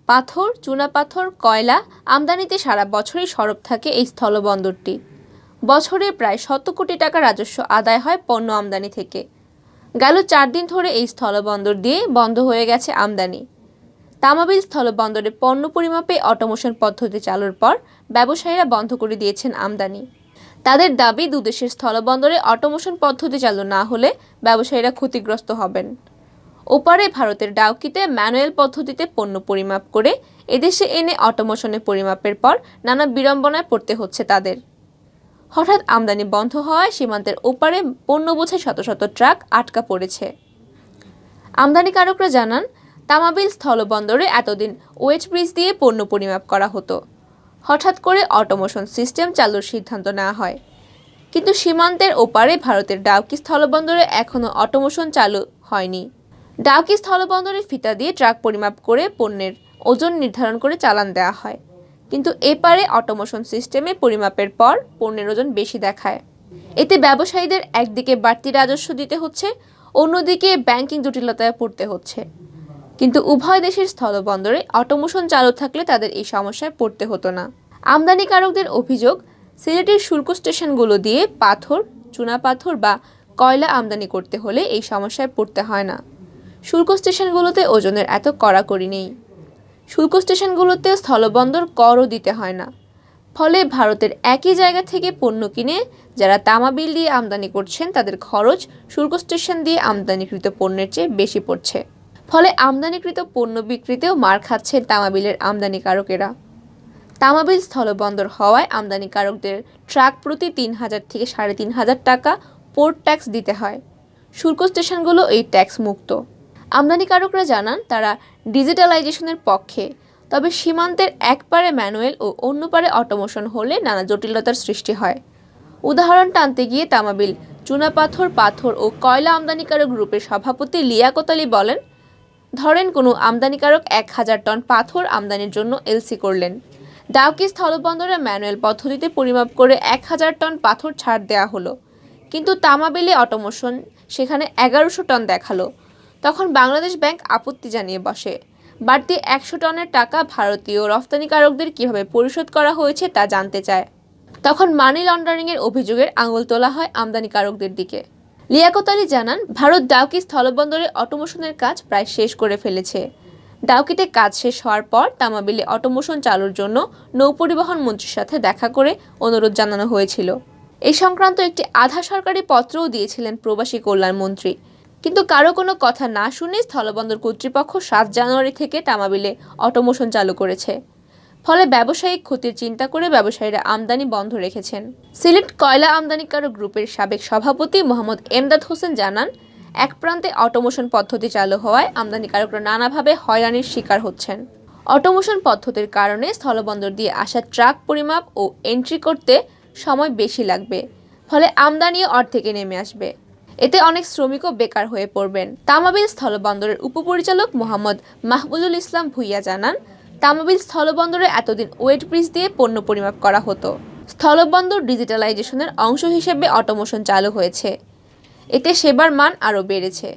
পাথর, চুনাপাথর, কয়লা আমদানিতে সারা বছরই সরব থাকে এই স্থলবন্দরটি। বছরে প্রায় ১০০ কোটি টাকা রাজস্ব আদায় হয় পণ্য আমদানি থেকে। গেল ৪ দিন ধরে এই স্থলবন্দর দিয়ে বন্ধ হয়ে গেছে আমদানি। তামাবিল স্থলবন্দরে পণ্য পরিমাপে অটোমেশন পদ্ধতি চালুর পর ব্যবসায়ীরা বন্ধ করে দিয়েছেন আমদানি। তাদের দাবি, দুদেশের স্থলবন্দরে অটোমেশন পদ্ধতি চালু না হলে ব্যবসায়ীরা ক্ষতিগ্রস্ত হবেন। ওপারে ভারতের ডাউকিতে ম্যানুয়াল পদ্ধতিতে পণ্য পরিমাপ করে এদেশে এনে অটোমেশনে পরিমাপের পর নানা বিড়ম্বনায় পড়তে হচ্ছে তাদের। হঠাৎ আমদানি বন্ধ হওয়ায় সীমান্তের ওপারে পণ্য বোঝাই শত শত ট্রাক আটকা পড়েছে। আমদানিকারকরা জানান, তামাবিল স্থলবন্দরে এতদিন ওয়েজ ব্রিজ দিয়ে পণ্য পরিমাপ করা হতো। হঠাৎ করে অটোমেশন সিস্টেম চালুর সিদ্ধান্ত নেওয়া হয়। কিন্তু সীমান্তের ওপারে ভারতের ডাউকি স্থলবন্দরে এখনও অটোমেশন চালু হয়নি। ডাউকি স্থলবন্দরে ফিতা দিয়ে ট্রাক পরিমাপ করে পণ্যের ওজন নির্ধারণ করে চালান দেওয়া হয়। কিন্তু এপারে অটোমেশন সিস্টেমে পরিমাপের পর পণ্যের ওজন বেশি দেখায়। এতে ব্যবসায়ীদের একদিকে বাড়তি রাজস্ব দিতে হচ্ছে, অন্যদিকে ব্যাংকিং জটিলতায় পড়তে হচ্ছে। কিন্তু উভয় দেশের স্থলবন্দরে অটোমেশন চালু থাকলে তাদের এই সমস্যায় পড়তে হতো না। আমদানিকারকদের অভিযোগ, সিলেটের শুল্ক স্টেশনগুলো দিয়ে পাথর, চুনাপাথর বা কয়লা আমদানি করতে হলে এই সমস্যায় পড়তে হয় না। শুল্ক স্টেশনগুলোতে ওজনের এত কড়াকড়ি নেই। শুল্ক স্টেশনগুলোতে স্থলবন্দর করও দিতে হয় না। ফলে ভারতের একই জায়গা থেকে পণ্য কিনে যারা তামাবিল দিয়ে আমদানি করছেন তাদের খরচ শুল্ক স্টেশন দিয়ে আমদানিকৃত পণ্যের চেয়ে বেশি পড়ছে। ফলে আমদানিকৃত পণ্য বিক্রিতেও মার খাচ্ছেন তামাবিলের আমদানিকারকেরা। তামাবিল স্থলবন্দর হওয়ায় আমদানিকারকদের ট্রাক প্রতি ৩,০০০ থেকে ৩,৫০০ টাকা পোর্ট ট্যাক্স দিতে হয়। শুল্ক স্টেশনগুলো এই ট্যাক্স মুক্ত। আমদানিকারকরা জানান, তারা ডিজিটালাইজেশনের পক্ষে, তবে সীমান্তের এক পারে ম্যানুয়াল ও অন্য পারে অটোমেশন হলে নানা জটিলতার সৃষ্টি হয়। উদাহরণ টানতে গিয়ে তামাবিল চুনাপাথর, পাথর ও কয়লা আমদানিকারক গ্রুপের সভাপতি লিয়াকত আলী বলেন, ধরেন কোনো আমদানিকারক ১,০০০ টন পাথর আমদানির জন্য এলসি করলেন। ডাউকি স্থলবন্দরে ম্যানুয়াল পদ্ধতিতে পরিমাপ করে ১,০০০ টন পাথর ছাড় দেওয়া হলো, কিন্তু তামাবিলে অটোমেশন সেখানে ১১০০ টন দেখালো। তখন বাংলাদেশ ব্যাংক আপত্তি জানিয়ে বসে। বাড়তি ১০০ টনের টাকা ভারতীয় রফতানিকারকদের কিভাবে পরিশোধ করা হয়েছে তা জানতে চায়। তখন মানি লন্ডারিংয়ের অভিযোগের আঙুল তোলা হয় আমদানিকারকদের দিকে। লিয়াকত আলী জানান, ভারত ডাউকি স্থলবন্দরে অটোমেশনের কাজ প্রায় শেষ করে ফেলেছে। ডাউকিতে কাজ শেষ হওয়ার পর তামাবিলে অটোমেশন চালুর জন্য নৌপরিবহন মন্ত্রীর সাথে দেখা করে অনুরোধ জানানো হয়েছিল। এই সংক্রান্ত একটি আধা সরকারি পত্রও দিয়েছিলেন প্রবাসী কল্যাণ মন্ত্রী। কিন্তু কারো কোনো কথা না শুনে স্থলবন্দর কর্তৃপক্ষ ৭ জানুয়ারি থেকে তামাবিলে অটোমেশন চালু করেছে। ফলে ব্যবসায়িক ক্ষতির চিন্তা করে ব্যবসায়ীরা আমদানি বন্ধ রেখেছেন। সিলেট কয়লা আমদানিকারক গ্রুপের সাবেক সভাপতি মোহাম্মদ এমদাদ হোসেন জানান, এক প্রান্তে অটোমেশন পদ্ধতি চালু হওয়ায় আমদানিকারকরা নানাভাবে হয়রানির শিকার হচ্ছেন। অটোমেশন পদ্ধতির কারণে স্থলবন্দর দিয়ে আসা ট্রাক পরিমাপ ও এন্ট্রি করতে সময় বেশি লাগবে। ফলে আমদানিও অর্ধেকে নেমে আসবে। এতে অনেক শ্রমিকও বেকার হয়ে পড়বেন। তামাবিল স্থলবন্দরের উপপরিচালক মোহাম্মদ মাহবুবুল ইসলাম ভুইয়া জানান, তামাবিল স্থলবন্দরে এতদিন ওয়েট ব্রিজ দিয়ে পণ্য পরিমাপ করা হতো। স্থলবন্দর ডিজিটালাইজেশনের অংশ হিসেবে অটোমেশন চালু হয়েছে। এতে সেবার মান আরও বেড়েছে।